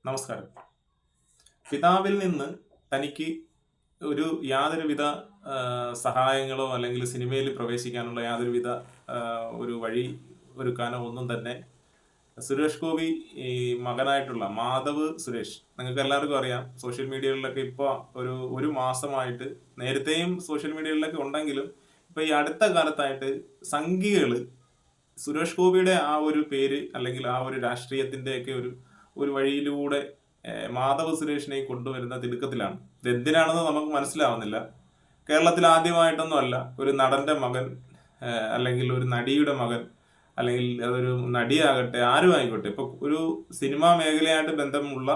നമസ്കാരം. പിതാവിൽ നിന്ന് തനിക്ക് യാതൊരുവിധ സഹായങ്ങളോ അല്ലെങ്കിൽ സിനിമയിൽ പ്രവേശിക്കാനുള്ള യാതൊരുവിധ ഒരു വഴി ഒരുക്കാനോ ഒന്നും തന്നെ സുരേഷ് ഗോപി ഈ മകനായിട്ടുള്ള മാധവ് സുരേഷ്, നിങ്ങൾക്ക് എല്ലാവർക്കും അറിയാം. സോഷ്യൽ മീഡിയകളിലൊക്കെ ഇപ്പോൾ ഒരു മാസമായിട്ട്, നേരത്തെയും സോഷ്യൽ മീഡിയകളിലൊക്കെ ഉണ്ടെങ്കിലും ഇപ്പൊ ഈ അടുത്ത കാലത്തായിട്ട് സംഘികള് സുരേഷ് ഗോപിയുടെ ആ ഒരു പേര് അല്ലെങ്കിൽ ആ ഒരു രാഷ്ട്രീയത്തിന്റെയൊക്കെ ഒരു വഴിയിലൂടെ മാധവ് സുരേഷിനെ കൊണ്ടുവരുന്ന തിടുക്കത്തിലാണ്. ഇതെന്തിനാണെന്ന് നമുക്ക് മനസ്സിലാവുന്നില്ല. കേരളത്തിൽ ആദ്യമായിട്ടൊന്നും അല്ല ഒരു നടന്റെ മകൻ, അല്ലെങ്കിൽ ഒരു നടിയുടെ മകൻ, അല്ലെങ്കിൽ അതൊരു നടിയാകട്ടെ, ആരും ആയിക്കോട്ടെ, ഇപ്പൊ ഒരു സിനിമാ മേഖലയായിട്ട് ബന്ധമുള്ള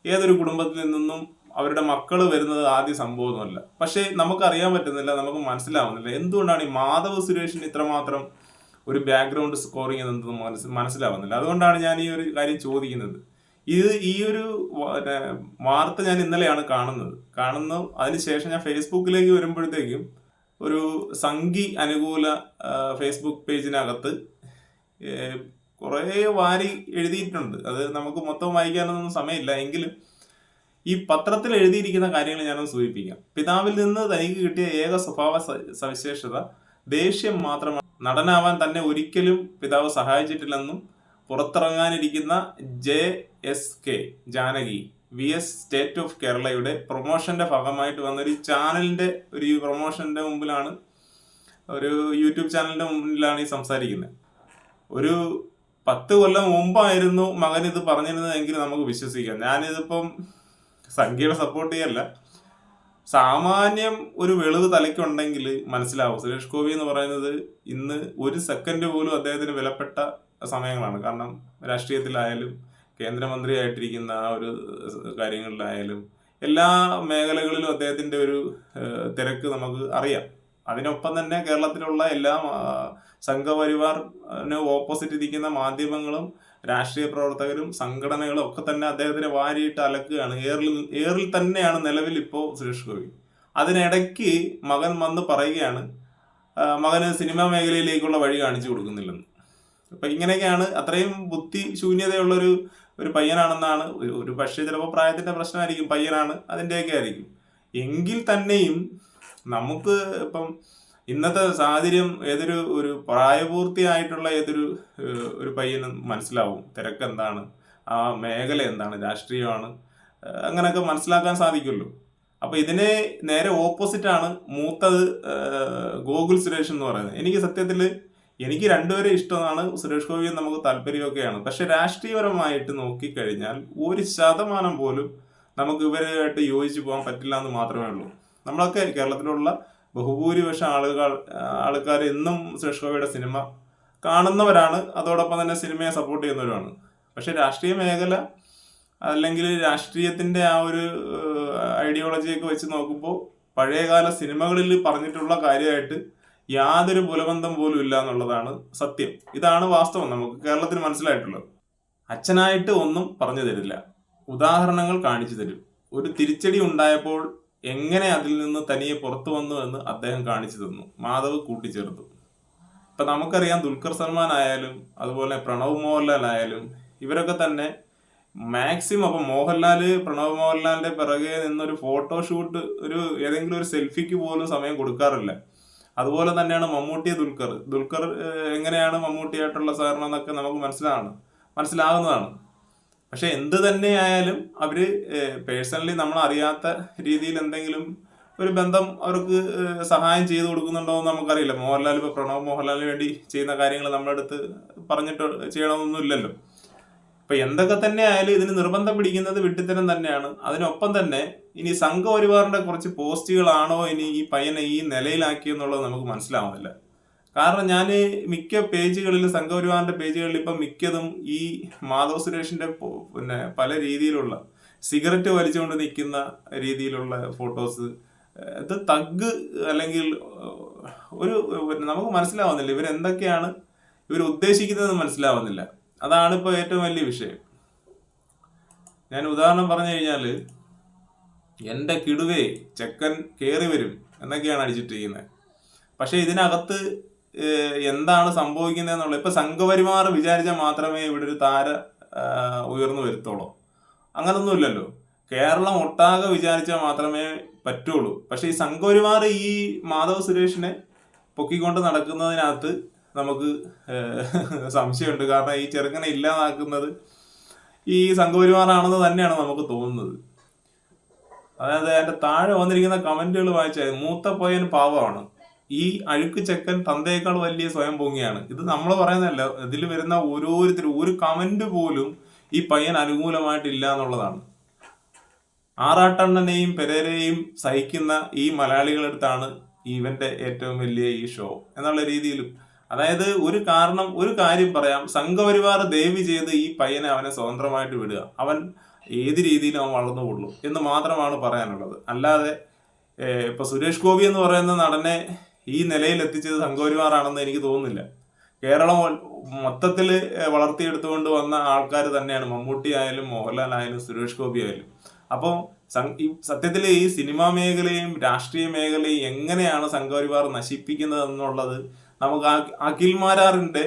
ഏതൊരു കുടുംബത്തിൽ നിന്നും അവരുടെ മക്കള് വരുന്നത് ആദ്യ സംഭവമൊന്നുമല്ല. പക്ഷെ നമുക്കറിയാൻ പറ്റുന്നില്ല, നമുക്ക് മനസ്സിലാവുന്നില്ല എന്തുകൊണ്ടാണ് ഈ മാധവ് സുരേഷിന് ഇത്രമാത്രം ഒരു ബാക്ക്ഗ്രൗണ്ട് സ്കോറിങ് എന്നൊന്നും മനസ്സിലാവുന്നില്ല. അതുകൊണ്ടാണ് ഞാൻ ഈ ഒരു കാര്യം ചോദിക്കുന്നത്. ഈ ഒരു വാർത്ത ഞാൻ ഇന്നലെയാണ് കാണുന്നു. അതിനുശേഷം ഞാൻ ഫേസ്ബുക്കിലേക്ക് വരുമ്പോഴത്തേക്കും ഒരു സംഘി അനുകൂല ഫേസ്ബുക്ക് പേജിനകത്ത് കുറേ വാരി എഴുതിയിട്ടുണ്ട്. അത് നമുക്ക് മൊത്തം വായിക്കാനൊന്നും സമയമില്ല, എങ്കിലും ഈ പത്രത്തിൽ എഴുതിയിരിക്കുന്ന കാര്യങ്ങൾ ഞാനൊന്ന് സൂചിപ്പിക്കാം. പിതാവിൽ നിന്ന് തനിക്ക് കിട്ടിയ ഏക സ്വഭാവ സവിശേഷത ദേഷ്യം മാത്രമാണ്. നടനാവാൻ തന്നെ ഒരിക്കലും പിതാവ് സഹായിച്ചിട്ടില്ലെന്നും പുറത്തിറങ്ങാനിരിക്കുന്ന JSK Janaki VS state of കേരളയുടെ പ്രൊമോഷന്റെ ഭാഗമായിട്ട് വന്നൊരു ചാനലിന്റെ ഒരു പ്രൊമോഷന്റെ മുമ്പിലാണ്, ഒരു യൂട്യൂബ് ചാനലിന്റെ മുമ്പിലാണ് ഈ സംസാരിക്കുന്നത്. ഒരു 10 കൊല്ലം മുമ്പായിരുന്നു മകൻ ഇത് പറഞ്ഞിരുന്നതെങ്കിൽ നമുക്ക് വിശ്വസിക്കാം. ഞാനിതിപ്പം സംഖ്യയുടെ സപ്പോർട്ട് ചെയ്യല്ല, സാമാന്യം ഒരു വെളിവ് തലയ്ക്കുണ്ടെങ്കിൽ മനസ്സിലാവും. സുരേഷ് ഗോപി എന്ന് പറയുന്നത് ഇന്ന് ഒരു സെക്കൻഡ് പോലും അദ്ദേഹത്തിന് വിലപ്പെട്ട സമയങ്ങളാണ്. കാരണം രാഷ്ട്രീയത്തിലായാലും കേന്ദ്രമന്ത്രിയായിട്ടിരിക്കുന്ന ആ ഒരു കാര്യങ്ങളിലായാലും എല്ലാ മേഖലകളിലും അദ്ദേഹത്തിന്റെ ഒരു തിരക്ക് നമുക്ക് അറിയാം. അതിനൊപ്പം തന്നെ കേരളത്തിലുള്ള എല്ലാ സംഘപരിവാറിന് ഓപ്പോസിറ്റ് ഇരിക്കുന്ന മാധ്യമങ്ങളും രാഷ്ട്രീയ പ്രവർത്തകരും സംഘടനകളും ഒക്കെ തന്നെ അദ്ദേഹത്തിനെ വാരിയിട്ട് അലക്കുകയാണ്. ഏറിൽ തന്നെയാണ് നിലവിൽ ഇപ്പോൾ സുരേഷ് ഗോപി. അതിനിടയ്ക്ക് മകൻ വന്ന് പറയുകയാണ് മകന് സിനിമാ മേഖലയിലേക്കുള്ള വഴി കാണിച്ചു കൊടുക്കുന്നില്ലെന്ന്. അപ്പൊ ഇങ്ങനെയൊക്കെയാണ്. അത്രയും ബുദ്ധി ശൂന്യതയുള്ളൊരു പയ്യനാണെന്നാണ്. ഒരു പക്ഷേ ചിലപ്പോൾ പ്രായത്തിന്റെ പ്രശ്നമായിരിക്കും, പയ്യനാണ്, അതിൻ്റെയൊക്കെ ആയിരിക്കും. എങ്കിൽ തന്നെയും നമുക്ക് ഇപ്പം ഇന്നത്തെ സാഹചര്യം ഒരു പ്രായപൂർത്തിയായിട്ടുള്ള ഒരു പയ്യനും മനസ്സിലാവും തിരക്ക് എന്താണ്, ആ മേഖല എന്താണ്, രാഷ്ട്രീയമാണ്, അങ്ങനെയൊക്കെ മനസ്സിലാക്കാൻ സാധിക്കുമല്ലോ. അപ്പൊ ഇതിനെ നേരെ ഓപ്പോസിറ്റാണ് മൂത്തത് ഗോകുൽ സുരേഷ് എന്ന് പറയുന്നത്. എനിക്ക് രണ്ടുപേരെ ഇഷ്ടമാണ്. സുരേഷ് ഗോപിയും നമുക്ക് താല്പര്യമൊക്കെയാണ്. പക്ഷെ രാഷ്ട്രീയപരമായിട്ട് നോക്കിക്കഴിഞ്ഞാൽ 1% പോലും നമുക്ക് ഇവരുമായിട്ട് യോജിച്ചു പോകാൻ പറ്റില്ല എന്ന് മാത്രമേ ഉള്ളൂ. നമ്മളൊക്കെ കേരളത്തിലുള്ള ബഹുഭൂരിപക്ഷം ആൾക്കാർ എന്നും സുരേഷ് ഗോപിയുടെ സിനിമ കാണുന്നവരാണ്, അതോടൊപ്പം തന്നെ സിനിമയെ സപ്പോർട്ട് ചെയ്യുന്നവരാണ്. പക്ഷെ രാഷ്ട്രീയ മേഖല അല്ലെങ്കിൽ രാഷ്ട്രീയത്തിന്റെ ആ ഒരു ഐഡിയോളജിയൊക്കെ വെച്ച് നോക്കുമ്പോൾ പഴയകാല സിനിമകളിൽ പറഞ്ഞിട്ടുള്ള കാര്യമായിട്ട് യാതൊരു പുലബന്ധം പോലും ഇല്ല എന്നുള്ളതാണ് സത്യം. ഇതാണ് വാസ്തവം നമുക്ക് കേരളത്തിന് മനസ്സിലായിട്ടുള്ളത്. അച്ഛനായിട്ട് ഒന്നും പറഞ്ഞു തരില്ല, ഉദാഹരണങ്ങൾ കാണിച്ചു തരും. ഒരു തിരിച്ചടി ഉണ്ടായപ്പോൾ എങ്ങനെ അതിൽ നിന്ന് തനിയെ പുറത്തു വന്നു എന്ന് അദ്ദേഹം കാണിച്ചു തന്നു, മാധവ് കൂട്ടിച്ചേർത്തു. ഇപ്പൊ നമുക്കറിയാം, ദുൽഖർ സൽമാൻ ആയാലും അതുപോലെ പ്രണവ് മോഹൻലാൽ ആയാലും ഇവരൊക്കെ തന്നെ മാക്സിമം, അപ്പൊ പ്രണവ് മോഹൻലാലിന്റെ പിറകെ നിന്നൊരു ഫോട്ടോഷൂട്ട്, ഏതെങ്കിലും ഒരു സെൽഫിക്ക് പോലും സമയം കൊടുക്കാറില്ല. അതുപോലെ തന്നെയാണ് ദുൽഖർ എങ്ങനെയാണ് മമ്മൂട്ടിയായിട്ടുള്ള സഹകരണം എന്നൊക്കെ നമുക്ക് മനസ്സിലാകുന്നതാണ്. പക്ഷെ എന്ത് തന്നെയായാലും അവര് പേഴ്സണലി നമ്മൾ അറിയാത്ത രീതിയിൽ എന്തെങ്കിലും ഒരു ബന്ധം അവർക്ക് സഹായം ചെയ്തു കൊടുക്കുന്നുണ്ടോ എന്ന് നമുക്കറിയില്ല. ഇപ്പൊ പ്രണവ് മോഹൻലാലിന് വേണ്ടി ചെയ്യുന്ന കാര്യങ്ങൾ നമ്മുടെ അടുത്ത് പറഞ്ഞിട്ട് ചെയ്യണമെന്നൊന്നും ഇല്ലല്ലോ. ഇപ്പൊ എന്തൊക്കെ തന്നെ ആയാലും ഇതിന് നിർബന്ധം പിടിക്കുന്നത് വിഡ്ഢിത്തരം തന്നെയാണ്. അതിനൊപ്പം തന്നെ ഇനി സംഘപരിവാറിന്റെ കുറച്ച് പോസ്റ്റുകളാണോ ഇനി ഈ പയ്യനെ ഈ നിലയിലാക്കിയെന്നുള്ളത് നമുക്ക് മനസ്സിലാവുന്നില്ല. കാരണം ഞാൻ മിക്ക പേജുകളിൽ, സംഘപരിവാറിന്റെ പേജുകളിൽ ഇപ്പം മിക്കതും ഈ മാധവ് സുരേഷിന്റെ പല രീതിയിലുള്ള സിഗരറ്റ് വലിച്ചുകൊണ്ട് നിൽക്കുന്ന രീതിയിലുള്ള ഫോട്ടോസ്, ഇത് തഗ് അല്ലെങ്കിൽ നമുക്ക് മനസ്സിലാവുന്നില്ല ഇവരെന്തൊക്കെയാണ് ഇവർ ഉദ്ദേശിക്കുന്നത് മനസ്സിലാവുന്നില്ല. അതാണ് ഇപ്പോൾ ഏറ്റവും വലിയ വിഷയം. ഞാൻ ഉദാഹരണം പറഞ്ഞു കഴിഞ്ഞാല്, എന്റെ കിടുവേ ചെക്കൻ കേറി വരും എന്നൊക്കെയാണ് അടിച്ചിട്ടിരിക്കുന്നത്. പക്ഷെ ഇതിനകത്ത് എന്താണ് സംഭവിക്കുന്നത് എന്നുള്ളത്, ഇപ്പൊ സംഘപരിവാർ വിചാരിച്ചാൽ മാത്രമേ ഇവിടെ ഒരു താര ഉയർന്നു വരുത്തോളൂ. അങ്ങനൊന്നുമില്ലല്ലോ. കേരളം ഒട്ടാകെ വിചാരിച്ചാൽ മാത്രമേ പറ്റുള്ളൂ. പക്ഷെ ഈ സംഘപരിവാർ ഈ മാധവ് സുരേഷിനെ പൊക്കിക്കൊണ്ട് നടക്കുന്നതിനകത്ത് നമുക്ക് സംശയമുണ്ട്. കാരണം ഈ ചെറുക്കനെ ഇല്ലാതാക്കുന്നത് ഈ സംഘപരിവാറാണെന്ന് തന്നെയാണ് നമുക്ക് തോന്നുന്നത്. അതായത് അതിന്റെ താഴെ വന്നിരിക്കുന്ന കമന്റുകൾ വായിച്ചാൽ മൂത്ത പയ്യൻ പാവമാണ്, ഈ അഴുക്ക് ചെക്കൻ തന്തയേക്കാൾ വലിയ സ്വയം പൊങ്ങിയാണ്. ഇത് നമ്മൾ പറയുന്നതല്ല, ഇതിൽ വരുന്ന ഓരോരുത്തരും ഒരു കമന്റ് പോലും ഈ പയ്യൻ അനുകൂലമായിട്ടില്ല എന്നുള്ളതാണ്. ആറാട്ടണ്ണനെയും പെരേരയെയും സഹിക്കുന്ന ഈ മലയാളികളടുത്താണ് ഇവന്റെ ഏറ്റവും വലിയ ഈ ഷോ എന്നുള്ള രീതിയിലും. അതായത് ഒരു കാര്യം പറയാം, സംഘപരിവാർ ദയവ് ചെയ്ത് ഈ പയ്യനെ അവനെ സ്വതന്ത്രമായിട്ട് വിടുക, അവൻ ഏത് രീതിയിലും അവൻ വളർന്നുകൊള്ളൂ എന്ന് മാത്രമാണ് പറയാനുള്ളത്. അല്ലാതെ ഇപ്പൊ സുരേഷ് ഗോപി എന്ന് പറയുന്ന നടനെ ഈ നിലയിൽ എത്തിച്ചത് സംഘപരിവാറാണെന്ന് എനിക്ക് തോന്നുന്നില്ല. കേരളം മൊത്തത്തിൽ വളർത്തിയെടുത്തുകൊണ്ട് വന്ന ആൾക്കാർ തന്നെയാണ് മമ്മൂട്ടി ആയാലും മോഹൻലാൽ ആയാലും സുരേഷ് ഗോപി ആയാലും. അപ്പോൾ സത്യത്തിൽ ഈ സിനിമാ മേഖലയും രാഷ്ട്രീയ മേഖലയും എങ്ങനെയാണ് സംഘപരിവാർ നശിപ്പിക്കുന്നത് എന്നുള്ളത് നമുക്ക് അഖിൽ മാരാറിന്റെ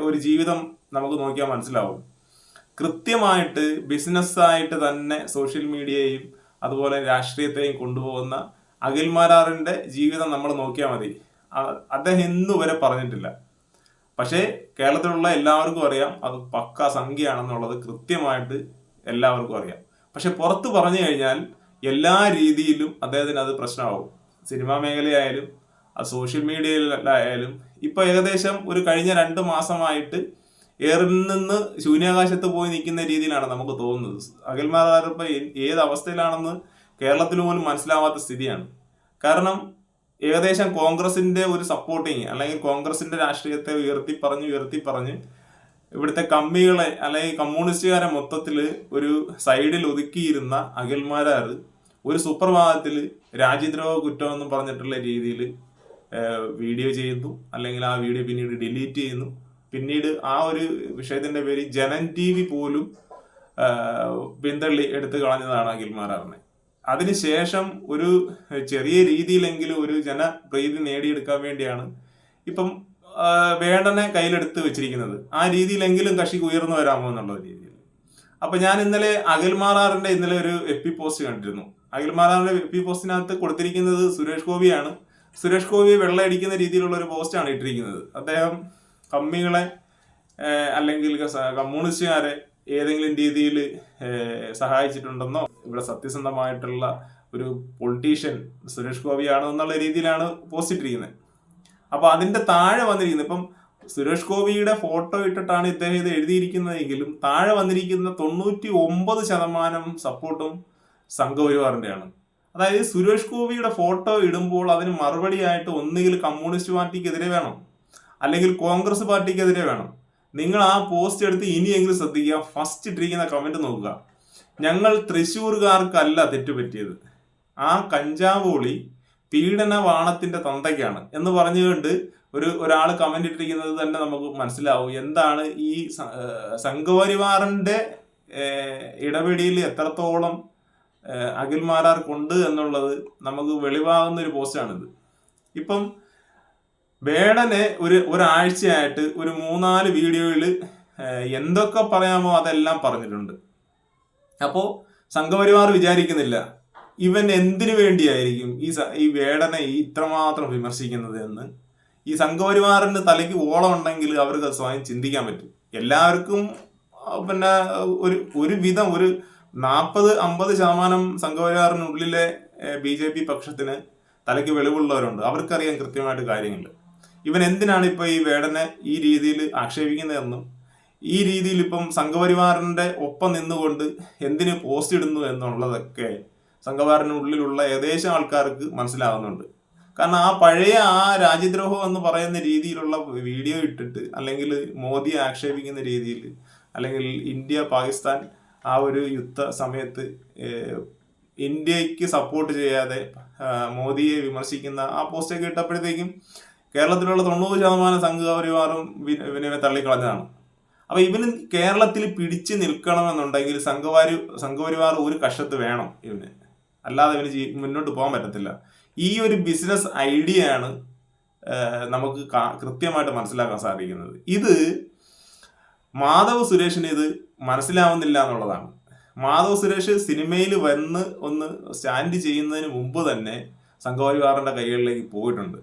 ഒരു ജീവിതം നമുക്ക് നോക്കിയാൽ മനസ്സിലാവും. കൃത്യമായിട്ട് ബിസിനസ്സായിട്ട് തന്നെ സോഷ്യൽ മീഡിയയും അതുപോലെ രാഷ്ട്രീയത്തെയും കൊണ്ടുപോകുന്ന അഖിൽ മാരാറിന്റെ ജീവിതം നമ്മൾ നോക്കിയാൽ മതി. അദ്ദേഹം ഇന്നുവരെ പറഞ്ഞിട്ടില്ല. പക്ഷേ കേരളത്തിലുള്ള എല്ലാവർക്കും അറിയാം അത് പക്ക സംഖ്യയാണെന്നുള്ളത് കൃത്യമായിട്ട് എല്ലാവർക്കും അറിയാം. പക്ഷെ പുറത്ത് പറഞ്ഞു കഴിഞ്ഞാൽ എല്ലാ രീതിയിലും അദ്ദേഹത്തിന് അത് പ്രശ്നമാവും. സിനിമാ മേഖലയായാലും സോഷ്യൽ മീഡിയയിലായാലും. ഇപ്പൊ ഏകദേശം ഒരു കഴിഞ്ഞ 2 മാസമായിട്ട് എയറിൽ നിന്ന് ശൂന്യാകാശത്ത് പോയി നിൽക്കുന്ന രീതിയിലാണ് നമുക്ക് തോന്നുന്നത്. അഖിൽ മാരാർ ഇപ്പൊ ഏത് അവസ്ഥയിലാണെന്ന് കേരളത്തിൽ പോലും മനസ്സിലാവാത്ത സ്ഥിതിയാണ്. കാരണം ഏകദേശം കോൺഗ്രസിന്റെ ഒരു സപ്പോർട്ടിങ് അല്ലെങ്കിൽ കോൺഗ്രസിന്റെ രാഷ്ട്രീയത്തെ ഉയർത്തി പറഞ്ഞ് ഇവിടുത്തെ കമ്മികളെ അല്ലെങ്കിൽ കമ്മ്യൂണിസ്റ്റുകാരെ മൊത്തത്തിൽ ഒരു സൈഡിൽ ഒതുക്കിയിരുന്ന അഖിൽ മാരാർ ഒരു സുപ്രഭാതത്തിൽ രാജ്യദ്രോഹ കുറ്റം എന്ന് പറഞ്ഞിട്ടുള്ള രീതിയിൽ വീഡിയോ ചെയ്യുന്നു, അല്ലെങ്കിൽ ആ വീഡിയോ പിന്നീട് ഡിലീറ്റ് ചെയ്യുന്നു. പിന്നീട് ആ ഒരു വിഷയത്തിന്റെ പേര് ജനൻ TV പോലും പിന്തള്ളി എടുത്തു കളഞ്ഞതാണ് അഖിൽ മാരാറിനെ. അതിനുശേഷം ഒരു ചെറിയ രീതിയിലെങ്കിലും ഒരു ജനപ്രീതി നേടിയെടുക്കാൻ വേണ്ടിയാണ് ഇപ്പം വേടനെ കയ്യിലെടുത്ത് വെച്ചിരിക്കുന്നത്. ആ രീതിയിലെങ്കിലും കക്ഷിക്ക് ഉയർന്നു വരാമോ എന്നുള്ള രീതിയിൽ. അപ്പൊ ഞാൻ ഇന്നലെ അഖിൽ മാരാറിന്റെ ഒരു FB പോസ്റ്റ് കണ്ടിരുന്നു. അഖിൽ മാരാറിന്റെ FB പോസ്റ്റിനകത്ത് കൊടുത്തിരിക്കുന്നത് സുരേഷ് ഗോപിയാണ്. സുരേഷ് ഗോപി വെള്ളയടിക്കുന്ന രീതിയിലുള്ള ഒരു പോസ്റ്റാണ് ഇട്ടിരിക്കുന്നത്. അദ്ദേഹം കമ്മികളെ അല്ലെങ്കിൽ കമ്മ്യൂണിസ്റ്റുകാരെ ഏതെങ്കിലും രീതിയിൽ സഹായിച്ചിട്ടുണ്ടെന്നോ, ഇവിടെ സത്യസന്ധമായിട്ടുള്ള ഒരു പൊളിറ്റീഷ്യൻ സുരേഷ് ഗോപിയാണോ എന്നുള്ള രീതിയിലാണ് പോസ്റ്റ് ഇട്ടിരിക്കുന്നത്. അപ്പൊ അതിന്റെ താഴെ വന്നിരിക്കുന്നത്, ഇപ്പം സുരേഷ് ഗോപിയുടെ ഫോട്ടോ ഇട്ടിട്ടാണ് ഇദ്ദേഹം ഇത് എഴുതിയിരിക്കുന്നതെങ്കിലും താഴെ വന്നിരിക്കുന്ന 99% സപ്പോർട്ടും സംഘപരിവാറിന്റെയാണ്. അതായത് സുരേഷ് ഗോപിയുടെ ഫോട്ടോ ഇടുമ്പോൾ അതിന് മറുപടിയായിട്ട് ഒന്നുകിൽ കമ്മ്യൂണിസ്റ്റ് പാർട്ടിക്കെതിരെ വേണം, അല്ലെങ്കിൽ കോൺഗ്രസ് പാർട്ടിക്കെതിരെ വേണം. നിങ്ങൾ ആ പോസ്റ്റ് എടുത്ത് ഇനിയെങ്കിലും ശ്രദ്ധിക്കുക. ഫസ്റ്റ് ഇട്ടിരിക്കുന്ന കമന്റ് നോക്കുക, ഞങ്ങൾ തൃശ്ശൂർകാർക്കല്ല തെറ്റുപറ്റിയത്, ആ കഞ്ചാവോളി പീഡനവാണത്തിന്റെ തന്തയ്ക്കാണ് എന്ന് പറഞ്ഞുകൊണ്ട് ഒരാൾ കമന്റ് ഇട്ടിരിക്കുന്നത് തന്നെ നമുക്ക് മനസ്സിലാവും എന്താണ് ഈ സംഘപരിവാറിന്റെ ഇടപെടിയിൽ എത്രത്തോളം അഖിൽ മാരാർ കൊണ്ട് എന്നുള്ളത് നമുക്ക് വെളിവാകുന്ന ഒരു പോസ്റ്റാണിത്. ഇപ്പം വേടനെ ഒരാഴ്ചയായിട്ട് ഒരു 3-4 വീഡിയോയിൽ എന്തൊക്കെ പറയാമോ അതെല്ലാം പറഞ്ഞിട്ടുണ്ട്. അപ്പോ സംഘപരിവാർ വിചാരിക്കുന്നില്ല ഇവൻ എന്തിനു വേണ്ടിയായിരിക്കും ഈ വേടനെ ഇത്രമാത്രം വിമർശിക്കുന്നത് എന്ന്. ഈ സംഘപരിവാറിന്റെ തലയ്ക്ക് ഓളം ഉണ്ടെങ്കിൽ അവർക്ക് സ്വയം ചിന്തിക്കാൻ പറ്റും. എല്ലാവർക്കും പിന്നെ ഒരു വിധം ഒരു 40-50% സംഘപരിവാറിനുള്ളിലെ BJP പക്ഷത്തിന് തലയ്ക്ക് വെളിവുള്ളവരുണ്ട്. അവർക്കറിയാം കൃത്യമായിട്ട് കാര്യങ്ങൾ. ഇവൻ എന്തിനാണ് ഇപ്പൊ ഈ വേടനെ ഈ രീതിയിൽ ആക്ഷേപിക്കുന്നതെന്നും ഈ രീതിയിൽ ഇപ്പം സംഘപരിവാറിന്റെ ഒപ്പം നിന്നുകൊണ്ട് എന്തിന് പോസ്റ്റ് ഇടുന്നു എന്നുള്ളതൊക്കെ സംഘപരിവാറിനുള്ളിലുള്ള ഏകദേശം ആൾക്കാർക്ക് മനസ്സിലാകുന്നുണ്ട്. കാരണം ആ രാജ്യദ്രോഹം എന്ന് പറയുന്ന രീതിയിലുള്ള വീഡിയോ ഇട്ടിട്ട്, അല്ലെങ്കിൽ മോദിയെ ആക്ഷേപിക്കുന്ന രീതിയിൽ, അല്ലെങ്കിൽ ഇന്ത്യ പാകിസ്ഥാൻ ആ ഒരു യുദ്ധ സമയത്ത് ഇന്ത്യക്ക് സപ്പോർട്ട് ചെയ്യാതെ മോദിയെ വിമർശിക്കുന്ന ആ പോസ്റ്റൊക്കെ ഇട്ടപ്പോഴത്തേക്കും കേരളത്തിലുള്ള 90% സംഘപരിവാറും ഇവനെ തള്ളിക്കളഞ്ഞതാണ്. അപ്പൊ ഇവന് കേരളത്തിൽ പിടിച്ചു നിൽക്കണമെന്നുണ്ടെങ്കിൽ സംഘപരിവാർ ഒരു കഷത്ത് വേണം ഇവന്, അല്ലാതെ ഇവന് മുന്നോട്ട് പോകാൻ പറ്റത്തില്ല. ഈ ഒരു ബിസിനസ് ഐഡിയയാണ് നമുക്ക് കൃത്യമായിട്ട് മനസ്സിലാക്കാൻ സാധിക്കുന്നത്. ഇത് മാധവ് സുരേഷിന് ഇത് മനസ്സിലാവുന്നില്ല എന്നുള്ളതാണ്. മാധവ് സുരേഷ് സിനിമയിൽ വന്ന് ഒന്ന് സ്റ്റാൻഡ് ചെയ്യുന്നതിന് മുമ്പ് തന്നെ സംഘപരിവാറിന്റെ കൈകളിലേക്ക് പോയിട്ടുണ്ട്.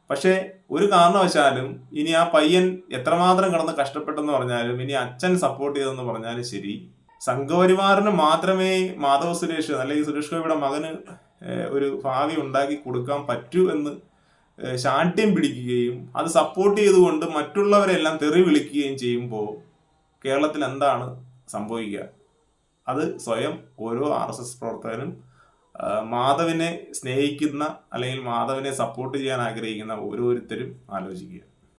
പക്ഷേ ഒരു കാരണവശാലും ഇനി ആ പയ്യൻ എത്രമാത്രം കിടന്ന് കഷ്ടപ്പെട്ടെന്ന് പറഞ്ഞാലും, ഇനി അച്ഛൻ സപ്പോർട്ട് ചെയ്തെന്ന് പറഞ്ഞാലും ശരി, സംഘപരിവാറിന് മാത്രമേ മാധവ് സുരേഷ് അല്ലെങ്കിൽ സുരേഷ് ഗോപിയുടെ മകന് ഒരു ഭാവി ഉണ്ടാക്കി കൊടുക്കാൻ പറ്റൂ എന്ന് ശാഠ്യം പിടിക്കുകയും അത് സപ്പോർട്ട് ചെയ്തുകൊണ്ട് മറ്റുള്ളവരെല്ലാം തെറി വിളിക്കുകയും ചെയ്യുമ്പോൾ കേരളത്തിൽ എന്താണ് സംഭവിക്കുക? അത് സ്വയം ഓരോ RSS പ്രവർത്തകനും മാധവിനെ സ്നേഹിക്കുന്ന അല്ലെങ്കിൽ മാധവിനെ സപ്പോർട്ട് ചെയ്യാൻ ആഗ്രഹിക്കുന്ന ഓരോരുത്തരും ആലോചിക്കുക.